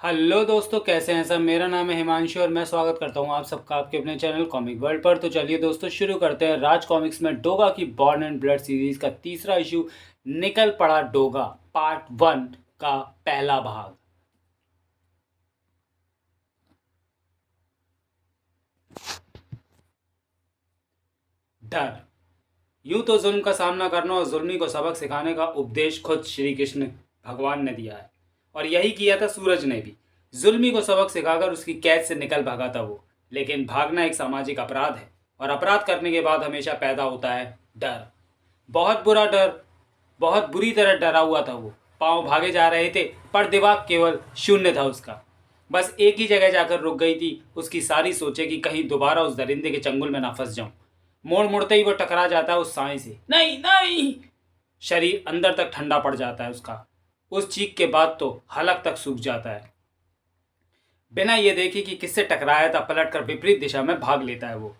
Hello दोस्तों, कैसे हैं सब। मेरा नाम है हिमांशु और मैं स्वागत करता हूं आप सबका आपके अपने चैनल कॉमिक वर्ल्ड पर। तो चलिए दोस्तों, शुरू करते हैं राज कॉमिक्स में डोगा की बॉर्न एंड ब्लड सीरीज का तीसरा इशू, निकल पड़ा डोगा पार्ट 1 का पहला भाग। डर। यूं तो जुल्म का सामना करना और जुल्मी को सबक सिखाने का उपदेश खुद श्री कृष्ण भगवान ने दिया है, और यही किया था सूरज ने भी। जुल्मी को सबक सिखाकर उसकी कैद से निकल भागा था वो। लेकिन भागना एक सामाजिक अपराध है, और अपराध करने के बाद हमेशा पैदा होता है डर। बहुत बुरा डर। बहुत बुरी तरह डरा हुआ था वो। पांव भागे जा रहे थे, पर दिमाग केवल शून्य था उसका। बस एक ही जगह जाकर रुक गई थी उसकी सारी सोचें कि कहीं दोबारा उस दरिंदे के चंगुल में ना फंस जाऊं। मोड़ मुड़ते ही वो टकरा जाता है उस साए से। नहीं नहीं। शरीर अंदर तक ठंडा पड़ जाता है उसका। उस चीख के बाद तो हलक तक सूख जाता है। बिना ये देखे कि किससे टकराया था, पलटकर विपरीत दिशा में भाग लेता है वो।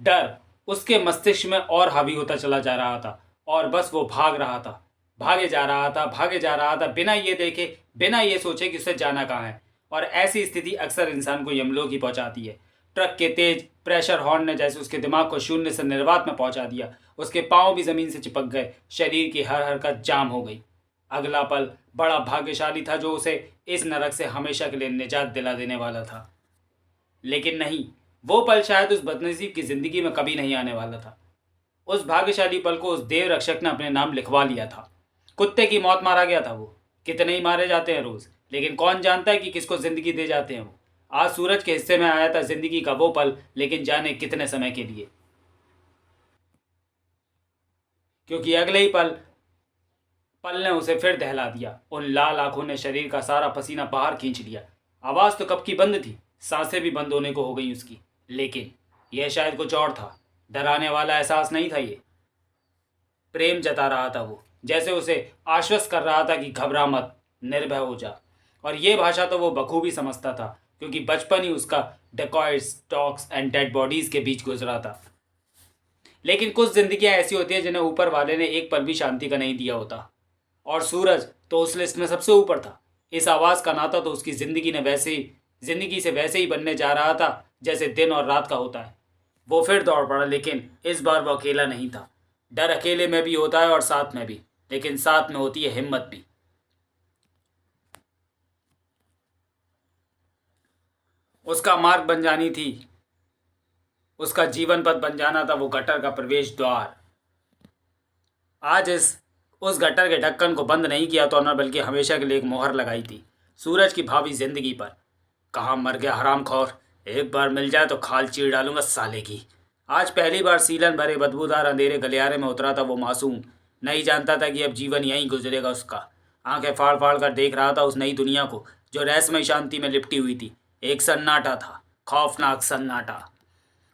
डर उसके मस्तिष्क में और हावी होता चला जा रहा था, और बस वो भाग रहा था, भागे जा रहा था, भागे जा रहा था, बिना ये देखे, बिना ये सोचे कि उसे जाना कहाँ है। और ऐसी स्थिति अक्सर इंसान को यमलोक ही पहुंचाती है। ट्रक के तेज प्रेशर हॉर्न ने जैसे उसके दिमाग को शून्य से निर्वात में पहुंचा दिया। उसके पांव भी जमीन से चिपक गए, शरीर की हर हरकत जाम हो गई। अगला पल बड़ा भाग्यशाली था, जो उसे इस नरक से हमेशा के लिए निजात दिला देने वाला था। लेकिन नहीं, वो पल शायद उस बदनसीब की जिंदगी में कभी नहीं आने वाला था। उस भाग्यशाली पल को उस देव रक्षक ने अपने नाम लिखवा लिया था। कुत्ते की मौत मारा गया था वो। कितने ही मारे जाते हैं रोज, लेकिन कौन जानता है कि किसको जिंदगी दे जाते हैं वो। आज सूरज के हिस्से में आया था जिंदगी का वो पल, लेकिन जाने कितने समय के लिए। क्योंकि अगले ही पल ने उसे फिर दहला दिया। उन लाल आंखों ने शरीर का सारा पसीना बाहर खींच लिया। आवाज तो कब की बंद थी, सांसें भी बंद होने को हो गई उसकी। लेकिन यह शायद कुछ और था। डराने वाला एहसास नहीं था ये। प्रेम जता रहा था वो, जैसे उसे आश्वस्त कर रहा था कि घबरा मत, निर्भय हो जा। और ये भाषा तो वो बखूबी समझता था, क्योंकि बचपन ही उसका dacoits, dogs and dead bodies के बीच गुजरा था। लेकिन कुछ जिंदगियां ऐसी होती हैं जिन्हें ऊपर वाले ने एक पल भी शांति का नहीं दिया होता, और सूरज तो उस लिस्ट में सबसे ऊपर था। इस आवाज का नाता तो उसकी जिंदगी से वैसे ही बनने जा रहा था जैसे दिन और रात का होता है। वो फिर दौड़ पड़ा, लेकिन इस बार वो अकेला नहीं था। डर अकेले में भी होता है और साथ में भी, लेकिन साथ में होती है हिम्मत भी। उसका मार्ग बन जानी थी, उसका जीवन पथ बन जाना था वो गटर का प्रवेश द्वार। आज इस उस गटर के ढक्कन को बंद नहीं किया तो न, बल्कि हमेशा के लिए एक मोहर लगाई थी सूरज की भावी जिंदगी पर। कहाँ मर गया हरामखोर। एक बार मिल जाए तो खाल चीर डालूंगा साले की। आज पहली बार सीलन भरे बदबूदार अंधेरे गलियारे में उतरा था वो मासूम। नहीं जानता था कि अब जीवन यहीं गुजरेगा उसका। आंखें फाड़ फाड़ कर देख रहा था उस नई दुनिया को, जो रहस्यमय शांति में लिपटी हुई थी। एक सन्नाटा था, खौफनाक सन्नाटा।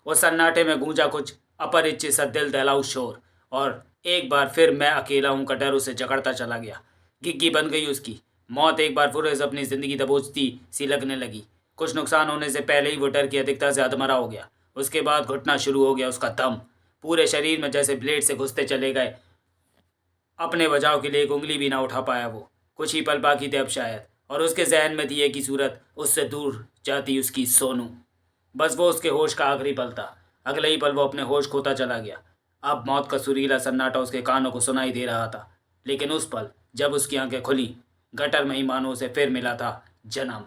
उस सन्नाटे में गूंजा कुछ अपरिचित सा दिल दहलाऊ शोर, और एक बार फिर मैं अकेला हूं का डर उसे जकड़ता चला गया। घिग्गी बन गई उसकी। मौत एक बार फिर अपनी जिंदगी दबोचती सी लगने लगी। कुछ नुकसान होने से पहले ही वो डर की अधिकता से अधमरा हो गया। उसके बाद घुटना शुरू हो गया उसका दम। पूरे शरीर में जैसे ब्लेड से घुसते चले गए। अपने बचाव के लिए एक उंगली भी ना उठा पाया वो। कुछ ही पल बाकी थे अब शायद, और उसके जहन में थी एक ही सूरत, उससे दूर जाती उसकी सोनू। बस वो उसके होश का आखिरी पल था। अगले ही पल वो अपने होश खोता चला गया। अब मौत का सुरीला सन्नाटा उसके कानों को सुनाई दे रहा था। लेकिन उस पल जब उसकी आंखें खुली, गटर में ही मानो उसे फिर मिला था जन्म।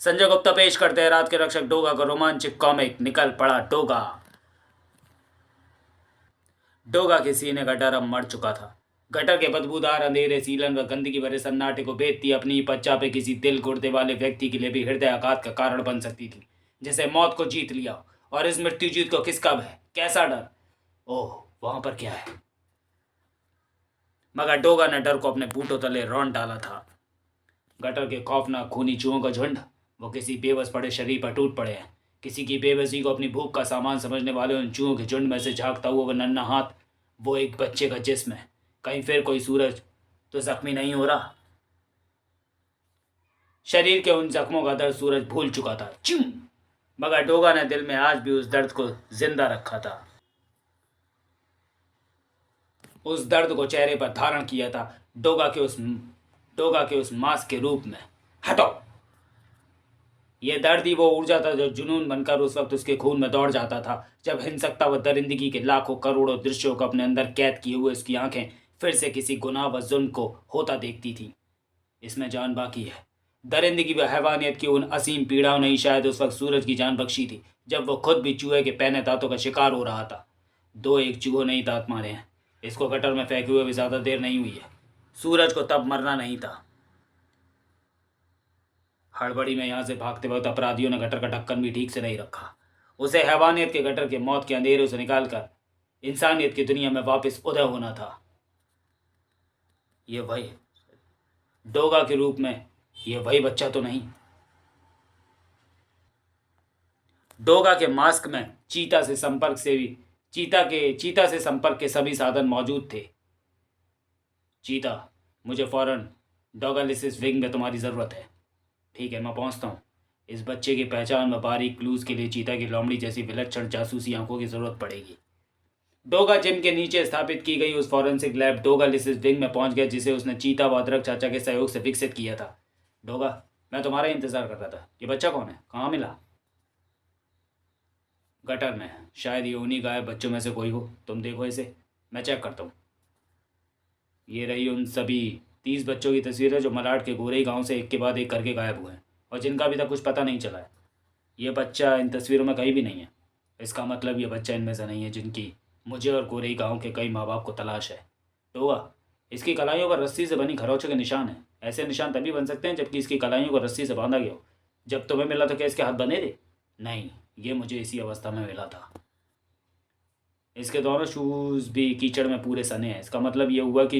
संजय गुप्ता पेश करते हैं रात के रक्षक डोगा का रोमांचक कॉमिक निकल पड़ा डोगा। डोगा के सीने का डर अब मर चुका था। गटर के बदबूदार अंधेरे सीलन व गंदगी भरे सन्नाटे को भेदती अपनी पच्चा पे किसी दिल गुर्दे वाले व्यक्ति के लिए भी हृदय आघात का कारण बन सकती थी। जैसे मौत को जीत लिया, और इस मृत्यु जीत को किसका भय, कैसा डर। ओह, वहां पर क्या है। मगर डोगा ने डर को अपने बूटों तले रौंद डाला था। गटर के खौफनाक खूनी चूहों का झुंड, वो किसी बेबस पड़े शरीर पर टूट पड़े हैं। किसी की बेबसी को अपनी भूख का सामान समझने वाले उन चूहों के झुंड में से झांकता हुआ वो नन्हा हाथ, वो एक बच्चे का जिस्म है। कहीं फिर कोई सूरज तो जख्मी नहीं हो रहा। शरीर के उन जख्मों का दर्द सूरज भूल चुका था, च्यूं। मगर डोगा ने दिल में आज भी उस दर्द को जिंदा रखा था। उस दर्द को चेहरे पर धारण किया था, डोगा के उस मांस के रूप में। हटो, ये दर्द ही वो ऊर्जा था जो जुनून बनकर उस वक्त उसके खून में दौड़ जाता था, जब हिंसकता व दरिंदगी के लाखों करोड़ों दृश्यों को अपने अंदर कैद किए हुए उसकी आंखें फिर से किसी गुनाह व जुल्म को होता देखती थी। इसमें जान बाकी है। दरिंदगी व हैवानियत की उन असीम पीड़ाओं ने ही शायद उस वक्त सूरज की जान बख्शी थी, जब वो खुद भी चूहे के पहने दांतों का शिकार हो रहा था। दो एक चूहों ने ही दांत मारे हैं। इसको गटर में फेंके हुए भी ज़्यादा देर नहीं हुई है। सूरज को तब मरना नहीं था। हड़बड़ी में यहाँ से भागते वक्त अपराधियों ने गटर का ढक्कन भी ठीक से नहीं रखा। उसे हैवानियत के गटर के मौत के अंधेरे से निकालकर इंसानियत की दुनिया में वापस उदय होना था। ये वही डोगा के रूप में, ये वही बच्चा तो नहीं। डोगा के मास्क में चीता से संपर्क के सभी साधन मौजूद थे। चीता, मुझे फौरन डोगालिसिस विंग में तुम्हारी ज़रूरत है। ठीक है, मैं पहुंचता हूँ। इस बच्चे की पहचान व बारीक क्लूज के लिए चीता की लोमड़ी जैसी विलक्षण जासूसी आंखों की ज़रूरत पड़ेगी। डोगा जिम के नीचे स्थापित की गई उस फॉरेंसिक लैब डोगालिसिस विंग में पहुंच गया, जिसे उसने चीता व अदरक चाचा के सहयोग से विकसित किया था। डोगा, मैं तुम्हारा इंतज़ार कर रहा था। ये बच्चा कौन है? कहाँ मिला? गटर में। शायद ये उन्हीं गायब बच्चों में से कोई हो। तुम देखो इसे, मैं चेक करता हूँ। ये रही उन सभी 30 बच्चों की तस्वीरें जो मलाड के गोरेई गांव से एक के बाद एक करके गायब हुए हैं और जिनका अभी तक कुछ पता नहीं चला है। ये बच्चा इन तस्वीरों में कहीं भी नहीं है। इसका मतलब ये बच्चा इनमें से नहीं है जिनकी मुझे और गोरेई गांव के कई माँ बाप को तलाश है। टोगा, इसकी कलाइयों पर रस्सी से बनी खरोंचों के निशान हैं। ऐसे निशान तभी बन सकते हैं जबकि इसकी कलाइयों को रस्सी से बांधा गया हो। जब तुम्हें मिला तो क्या इसके हाथ बंधे थे? नहीं, ये मुझे इसी अवस्था में मिला था। इसके दोनों शूज़ भी कीचड़ में पूरे सने हैं। इसका मतलब ये हुआ कि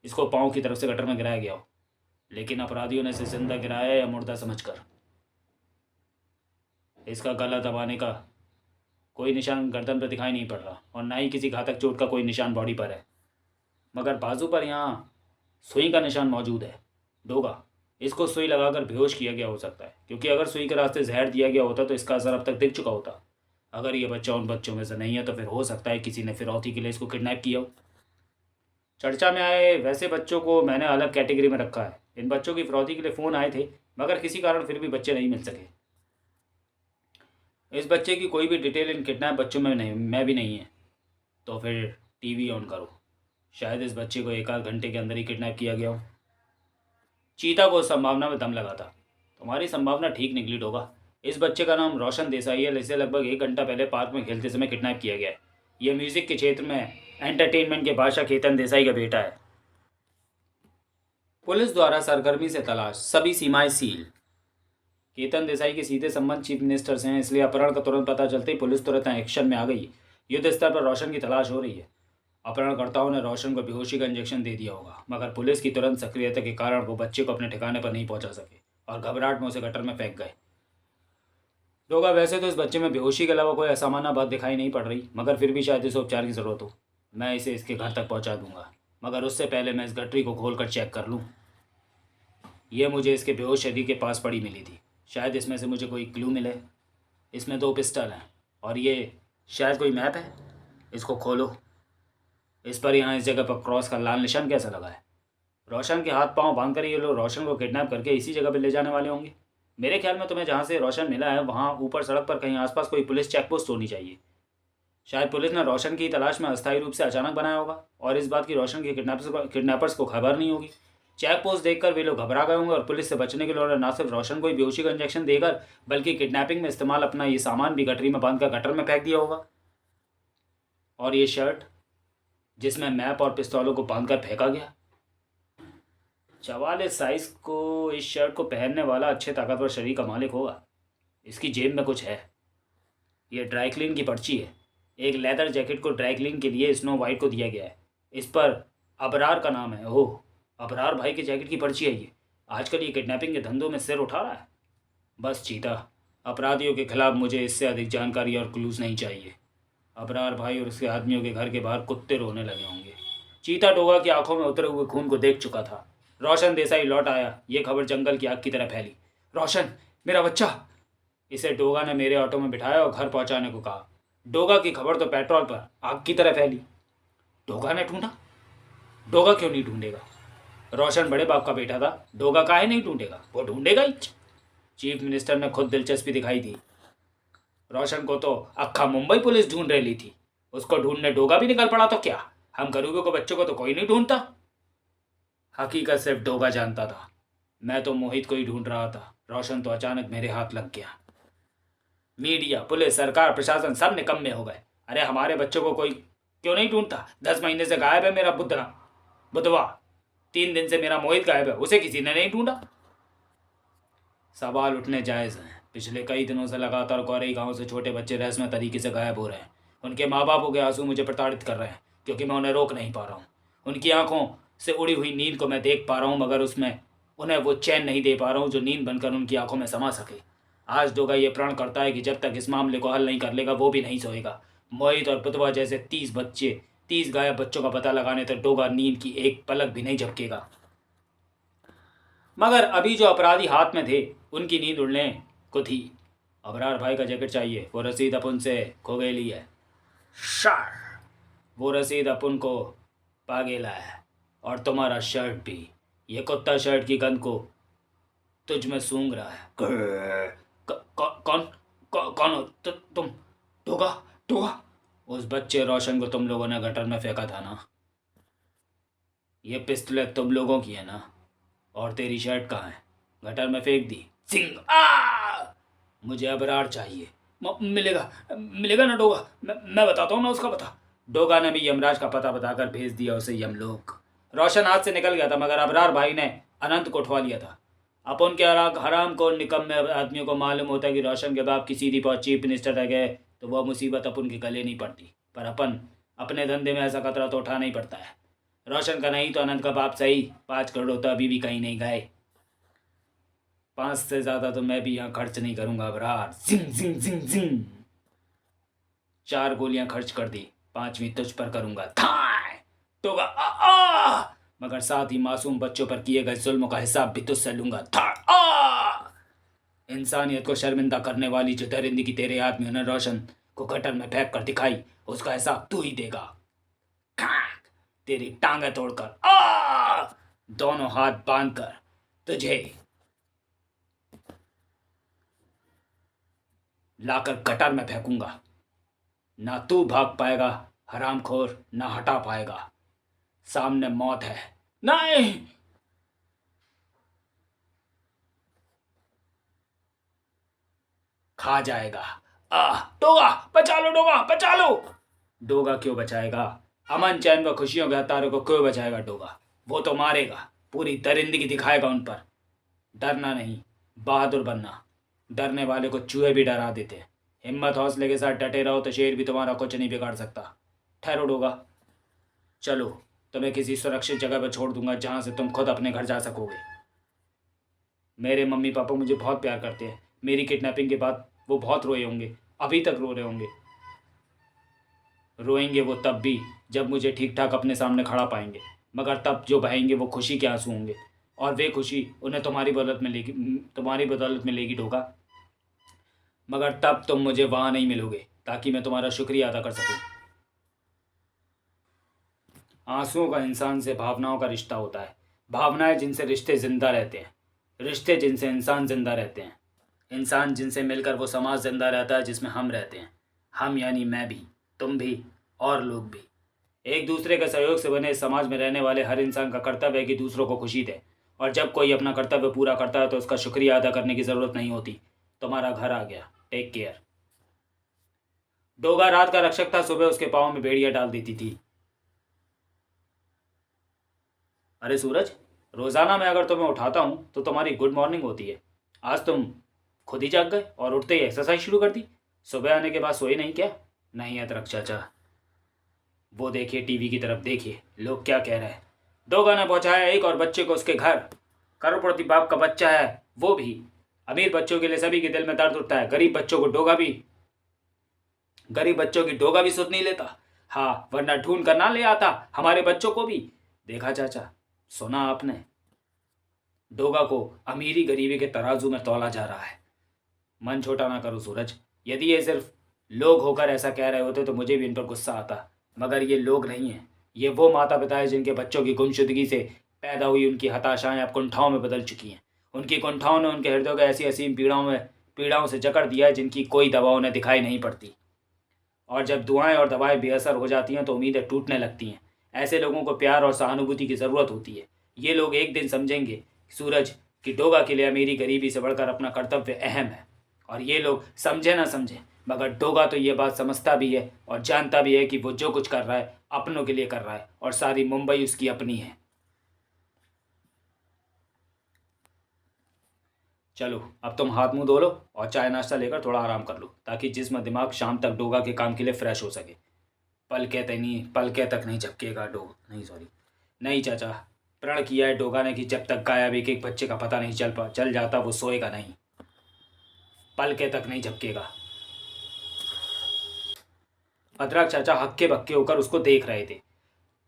इसको पाँव की तरफ से गटर में गिराया गया हो, लेकिन अपराधियों ने इसे जिंदा गिराया या मुर्दा समझकर। इसका गला दबाने का कोई निशान गर्दन पर दिखाई नहीं पड़ रहा और ना ही किसी घातक चोट का कोई निशान बॉडी पर है, मगर बाजू पर यहाँ सुई का निशान मौजूद है। डोगा, इसको सुई लगाकर बेहोश किया गया हो सकता है, क्योंकि अगर सुई के रास्ते जहर दिया गया होता तो इसका असर अब तक दिख चुका होता। अगर ये बच्चा उन बच्चों में से नहीं है तो फिर हो सकता है किसी ने फिरौती के लिए इसको किडनैप किया हो। चर्चा में आए वैसे बच्चों को मैंने अलग कैटेगरी में रखा है। इन बच्चों की फिरौती के लिए फ़ोन आए थे, मगर किसी कारण फिर भी बच्चे नहीं मिल सके। इस बच्चे की कोई भी डिटेल इन किडनैप बच्चों में भी नहीं है। तो फिर टीवी ऑन करो। शायद इस बच्चे को एक आध घंटे के अंदर ही किडनैप किया गया हो। चीता को उस संभावना में दम लगा था। तुम्हारी संभावना ठीक निकली डोगा। इस बच्चे का नाम रोशन देसाई है। इसे लगभग 1 घंटा पहले पार्क में खेलते समय किडनैप किया गया है। यह म्यूजिक के क्षेत्र में एंटरटेनमेंट के बादशाह केतन देसाई का बेटा है। पुलिस द्वारा सरगर्मी से तलाश, सभी सीमाएं सील। केतन देसाई के सीधे संबंध चीफ मिनिस्टर से हैं, इसलिए अपहरण का तुरंत पता चलते ही पुलिस तुरंत एक्शन में आ गई। युद्ध स्तर पर रोशन की तलाश हो रही है। अपहरणकर्ताओं ने रोशन को बेहोशी का इंजेक्शन दे दिया होगा, मगर पुलिस की तुरंत सक्रियता के कारण वो बच्चे को अपने ठिकाने पर नहीं पहुंचा सके और घबराहट में उसे गटर में फेंक गए। डोगा, वैसे तो इस बच्चे में बेहोशी के अलावा कोई असामान्य बात दिखाई नहीं पड़ रही, मगर फिर भी शायद इसे उपचार की ज़रूरत हो। मैं इसे इसके घर तक पहुंचा दूंगा, मगर उससे पहले मैं इस गठरी को खोल कर चेक कर लूँ। यह मुझे इसके बेहोश शरीर के पास पड़ी मिली थी। शायद इसमें से मुझे कोई क्लू मिले। इसमें 2 पिस्टल हैं और ये शायद कोई मैप है। इसको खोलो। इस पर यहाँ इस जगह पर क्रॉस का लाल निशान कैसा लगा है? रोशन के हाथ पांव बांधकर ये लोग रोशन को किडनैप करके इसी जगह पर ले जाने वाले होंगे। मेरे ख्याल में तुम्हें जहाँ से रोशन मिला है वहाँ ऊपर सड़क पर कहीं आसपास कोई पुलिस चेक पोस्ट होनी चाहिए। शायद पुलिस ने रोशन की तलाश में अस्थायी रूप से अचानक बनाया होगा और इस बात की रोशन के किडनैपर्स को खबर नहीं होगी। चेक पोस्ट देखकर वे लोग घबरा गए होंगे और पुलिस से बचने के लिए उन्होंने न सिर्फ रोशन को ही बेहोशी का इंजेक्शन देकर बल्कि किडनैपिंग में इस्तेमाल अपना ये सामान भी गठरी में बांधकर गटर में फेंक दिया होगा। और ये शर्ट जिसमें मैप और पिस्तौलों को बांधकर फेंका गया। 44 साइज को इस शर्ट को पहनने वाला अच्छे ताकतवर शरीर का मालिक होगा। इसकी जेब में कुछ है। ये ड्राई क्लीन की पर्ची है। एक लेदर जैकेट को ड्राई क्लीन के लिए स्नो वाइट को दिया गया है। इस पर अबरार का नाम है। ओह, अबरार भाई के जैकेट की पर्ची है ये। आजकल ये किडनैपिंग के धंधों में सिर उठा रहा है। बस चीता, अपराधियों के खिलाफ मुझे इससे अधिक जानकारी और क्लूज नहीं चाहिए। अबरार भाई और उसके आदमियों के घर के बाहर कुत्ते रोने लगे होंगे। चीता डोगा की आंखों में उतरे हुए खून को देख चुका था। रोशन देसाई लौट आया। ये खबर जंगल की आग की तरह फैली। रोशन, मेरा बच्चा। इसे डोगा ने मेरे ऑटो में बिठाया और घर पहुंचाने को कहा। डोगा की खबर तो पेट्रोल पर आग की तरह फैली। डोगा ने ढूंढा? डोगा क्यों नहीं ढूंढेगा? रोशन बड़े बाप का बेटा था। डोगा काहे नहीं ढूंढेगा? वो ढूंढेगा ही। चीफ मिनिस्टर ने खुद दिलचस्पी दिखाई थी। रोशन को तो अक्खा मुंबई पुलिस ढूंढ रही थी, उसको ढूंढने डोगा भी निकल पड़ा तो क्या, हम गरीबों को बच्चों को तो कोई नहीं ढूंढता। हकीकत सिर्फ डोगा जानता था, मैं तो मोहित को ही ढूंढ रहा था। रोशन तो अचानक मेरे हाथ लग गया। मीडिया, पुलिस, सरकार, प्रशासन सब निकम्मे हो गए। अरे हमारे बच्चों को कोई क्यों नहीं ढूंढता? 10 महीने से गायब है मेरा बुधवा। 3 दिन से मेरा मोहित गायब है, उसे किसी ने नहीं ढूंढा। सवाल उठने जायज़ हैं। पिछले कई दिनों से लगातार गौरई गांव से छोटे बच्चे रहस्यमय तरीके से गायब हो रहे हैं। उनके माँ बापों के आंसू मुझे प्रताड़ित कर रहे हैं, क्योंकि मैं उन्हें रोक नहीं पा रहा हूँ। उनकी आंखों से उड़ी हुई नींद को मैं देख पा रहा हूँ, मगर उसमें उन्हें वो चैन नहीं दे पा रहा हूँ जो नींद बनकर उनकी आंखों में समा सके। आज डोगा ये प्रण करता है कि जब तक इस मामले को हल नहीं कर लेगा वो भी नहीं सोएगा। मोहित और बुधवा जैसे 30 गायब बच्चों का पता लगाने तक डोगा नींद की एक पलक भी नहीं झपकेगा। मगर अभी जो अपराधी हाथ में थे उनकी नींद उड़ने को थी। अबरार भाई का जैकेट चाहिए, वो रसीद अपन से खो गई है। शार, वो रसीद अपन को पागेला है, और तुम्हारा शर्ट भी। ये कुत्ता शर्ट की गंध को तुझ में सूंघ रहा है। कौन हो तुम? डोगा। उस बच्चे रोशन को तुम लोगों ने गटर में फेंका था ना? ये पिस्तौलें तुम लोगों की है ना? और तेरी शर्ट कहाँ है? गटर में फेंक दी। सिंह, मुझे अबरार चाहिए। मिलेगा ना डोगा? मैं बताता हूँ ना उसका पता। डोगा ने भी यमराज का पता बताकर भेज दिया उसे यमलोक। रोशन हाथ से निकल गया था, मगर अबरार भाई ने अनंत को उठवा लिया था। अपन के हराम को निकम्मे आदमियों को मालूम होता है कि रोशन के बाप की सीधी पहुंच चीफ मिनिस्टर रह गए तो वह मुसीबत अपन के गले नहीं पड़ती, पर अपन अपने धंधे में ऐसा खतरा तो उठाना ही पड़ता है। रोशन का नहीं तो अनंत का बाप सही, 5 करोड़ होता अभी भी कहीं नहीं गए। 5 से ज़्यादा तो मैं भी यहाँ खर्च नहीं करूँगा अबरार। जिंग जिंग जिंग जिंग। 4 गोलियां खर्च कर दी, 5वीं तुझ पर करूँगा। थाय तो मगर साथ ही मासूम बच्चों पर किए गए जुल्म का हिसाब भी तुझसे लूंगा। इंसानियत को शर्मिंदा करने वाली जो दरिंदगी तेरे आदमियों ने रोशन को गटर में फेंक कर दिखाई, उसका हिसाब तू ही देगा। तेरी टांगें तोड़कर दोनों हाथ बांधकर तुझे लाकर गटर में फेंकूंगा। ना तू भाग पाएगा हरामखोर, ना हटा पाएगा। सामने मौत है। नहीं, खा जाएगा। डोगा बचा लो, डोगा बचा लो। डोगा क्यों बचाएगा? अमन चैन व खुशियों के हतारों को क्यों बचाएगा डोगा? वो तो मारेगा, पूरी दरिंदगी दिखाएगा उन पर। डरना नहीं, बहादुर बनना। डरने वाले को चूहे भी डरा देते। हिम्मत हौसले के साथ डटे रहो तो शेर भी तुम्हारा कुछ नहीं बिगाड़ सकता। ठहरो डोगा, चलो तुम्हें किसी सुरक्षित जगह पर छोड़ दूंगा जहां से तुम खुद अपने घर जा सकोगे। मेरे मम्मी पापा मुझे बहुत प्यार करते हैं। मेरी किडनैपिंग के बाद वो बहुत रोए होंगे, अभी तक रो रहे होंगे। रोएंगे वो तब भी जब मुझे ठीक ठाक अपने सामने खड़ा पाएंगे, मगर तब जो बहेंगे वो खुशी के आंसू होंगे, और वे खुशी उन्हें तुम्हारी बदौलत मिलेगी डोगा। मगर तब तुम मुझे वहाँ नहीं मिलोगे ताकि मैं तुम्हारा शुक्रिया अदा कर सकूं। आंसुओं का इंसान से भावनाओं का रिश्ता होता है। भावनाएं जिनसे रिश्ते जिंदा रहते हैं, रिश्ते जिनसे इंसान जिंदा रहते हैं, इंसान जिनसे मिलकर वो समाज जिंदा रहता है जिसमें हम रहते हैं। हम यानी मैं भी, तुम भी, और लोग भी। एक दूसरे के सहयोग से बने इस समाज में रहने वाले हर इंसान का कर्तव्य है कि दूसरों को खुशी दे, और जब कोई अपना कर्तव्य पूरा करता है तो उसका शुक्रिया अदा करने की ज़रूरत नहीं होती। तुम्हारा घर आ गया, टेक केयर। डोगा रात का रक्षक था, सुबह उसके पाँव में बेड़ियाँ डाल देती थी। अरे सूरज, रोज़ाना मैं अगर तुम्हें उठाता हूँ तो तुम्हारी गुड मॉर्निंग होती है। आज तुम खुद ही जाग गए और उठते ही एक्सरसाइज शुरू कर दी। सुबह आने के बाद सोए नहीं क्या? नहीं अदरक चाचा, वो देखिए टीवी की तरफ देखिए, लोग क्या कह रहे हैं। डोगा ने पहुंचाया एक और बच्चे को उसके घर। करोड़पति बाप का बच्चा है वो भी। अमीर बच्चों के लिए सभी के दिल में दर्द उठता है, गरीब बच्चों की डोगा भी सुध नहीं लेता। हाँ, वरना ढूंढ कर ना ले आता हमारे बच्चों को भी। देखा चाचा, सुना आपने? डोगा को अमीरी गरीबी के तराजू में तौला जा रहा है। मन छोटा ना करो सूरज। यदि ये सिर्फ लोग होकर ऐसा कह रहे होते तो मुझे भी इन पर गुस्सा आता, मगर ये लोग नहीं हैं। ये वो माता पिता है जिनके बच्चों की गुमशुदगी से पैदा हुई उनकी हताशाएं अब कुंठाओं में बदल चुकी हैं। उनकी कुंठाओं ने उनके हृदय को ऐसी असीम पीड़ाओं से जकड़ दिया है जिनकी कोई दवा उन्हें दिखाई नहीं पड़ती। और जब दुआएं और दवाएं बेअसर हो जाती हैं तो उम्मीदें टूटने लगती हैं। ऐसे लोगों को प्यार और सहानुभूति की ज़रूरत होती है। ये लोग एक दिन समझेंगे सूरज कि डोगा के लिए अमीरी गरीबी से बढ़कर अपना कर्तव्य अहम है। और ये लोग समझे ना समझे, मगर डोगा तो ये बात समझता भी है और जानता भी है कि वो जो कुछ कर रहा है अपनों के लिए कर रहा है और सारी मुंबई उसकी अपनी है। चलो अब तुम हाथ मुंह धो लो और चाय नाश्ता लेकर थोड़ा आराम कर लो, ताकि जिस्म दिमाग शाम तक डोगा के काम के लिए फ्रेश हो सके। पल के तक नहीं झपकेगा डोगा, नहीं सॉरी, नहीं चाचा, प्रण किया है डोगा ने कि जब तक गायब एक एक बच्चे का पता नहीं चल जाता वो सोएगा नहीं। पल के तक नहीं झपकेगा। अदरक चाचा हक्के बक्के होकर उसको देख रहे थे।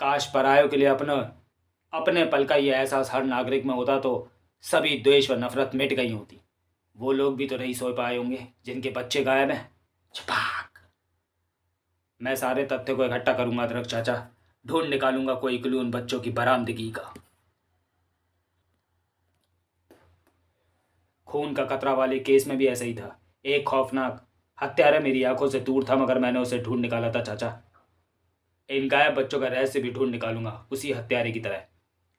काश परायों के लिए अपने पल का ये एहसास हर नागरिक में होता तो सभी द्वेष व नफरत मिट गई होती। वो लोग भी तो नहीं सो पाए होंगे जिनके बच्चे गायब हैं। छपाक। मैं सारे तथ्य को इकट्ठा करूंगा अदरक चाचा, ढूंढ निकालूंगा कोई क्लू उन बच्चों की बरामदगी का। खून का कतरा वाले केस में भी ऐसा ही था। एक खौफनाक हत्यारा मेरी आंखों से दूर था, मगर मैंने उसे ढूंढ निकाला था चाचा। इन गायब बच्चों का रहस्य भी ढूंढ निकालूंगा उसी हत्यारे की तरह,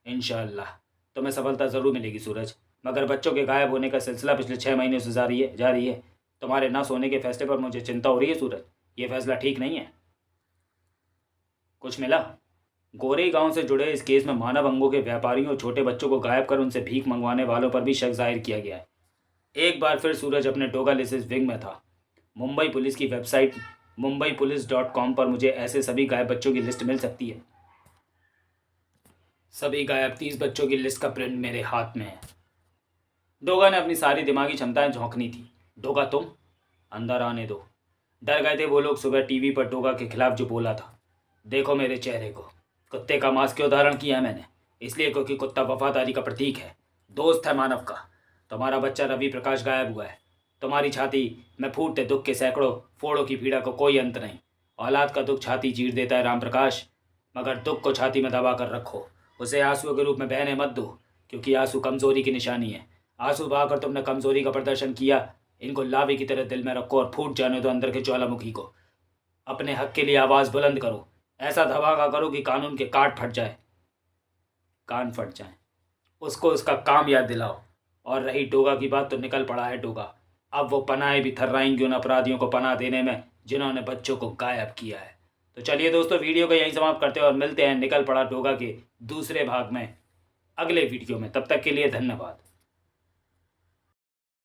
इंशाअल्लाह। तुम्हें सफलता ज़रूर मिलेगी सूरज, मगर बच्चों के गायब होने का सिलसिला पिछले 6 महीनों से जारी है। तुम्हारे ना सोने के फैसले पर मुझे चिंता हो रही है सूरज। ये फैसला ठीक नहीं है। कुछ मिला? गोरे गांव से जुड़े इस केस में मानव अंगों के व्यापारियों और छोटे बच्चों को गायब कर उनसे भीख मंगवाने वालों पर भी शक जाहिर किया गया है। एक बार फिर सूरज अपने डोगा लिसिस विंग में था। मुंबई पुलिस की वेबसाइट mumbai.police.com पर मुझे ऐसे सभी गायब बच्चों की लिस्ट मिल सकती है। सभी गायब 30 बच्चों की लिस्ट का प्रिंट मेरे हाथ में है। डोगा ने अपनी सारी दिमागी क्षमताएं झोंकनी थी। डोगा तुम अंदर आने दो। डर गए थे वो लोग सुबह टीवी पर डोगा के खिलाफ जो बोला था। देखो मेरे चेहरे को, कुत्ते का मांस क्यों धारण किया है मैंने? इसलिए क्योंकि कुत्ता वफादारी का प्रतीक है, दोस्त है मानव का। तुम्हारा बच्चा रवि प्रकाश गायब हुआ है। तुम्हारी छाती में फूटते दुख के सैकड़ों फोड़ों की पीड़ा को कोई अंत नहीं। औलाद का दुख छाती चीर देता है राम प्रकाश, मगर दुख को छाती में दबा कर रखो। उसे आंसुओं के रूप में बहने मत दो, क्योंकि आंसू कमजोरी की निशानी है। आंसू बहाकर तुमने कमजोरी का प्रदर्शन किया। इनको लावे की तरह दिल में रखो और फूट जाने दो अंदर के ज्वालामुखी को। अपने हक के लिए आवाज़ बुलंद करो। ऐसा धमाका करो कि कानून के कान फट जाए। उसको उसका काम याद दिलाओ। और रही डोगा की बात, तो निकल पड़ा है डोगा। अब वो पनाहे भी थर्राएंगे उन अपराधियों को पनाह देने में जिन्होंने बच्चों को गायब किया है। तो चलिए दोस्तों, वीडियो को यहीं समाप्त करते हैं और मिलते हैं निकल पड़ा डोगा के दूसरे भाग में अगले वीडियो में। तब तक के लिए धन्यवाद।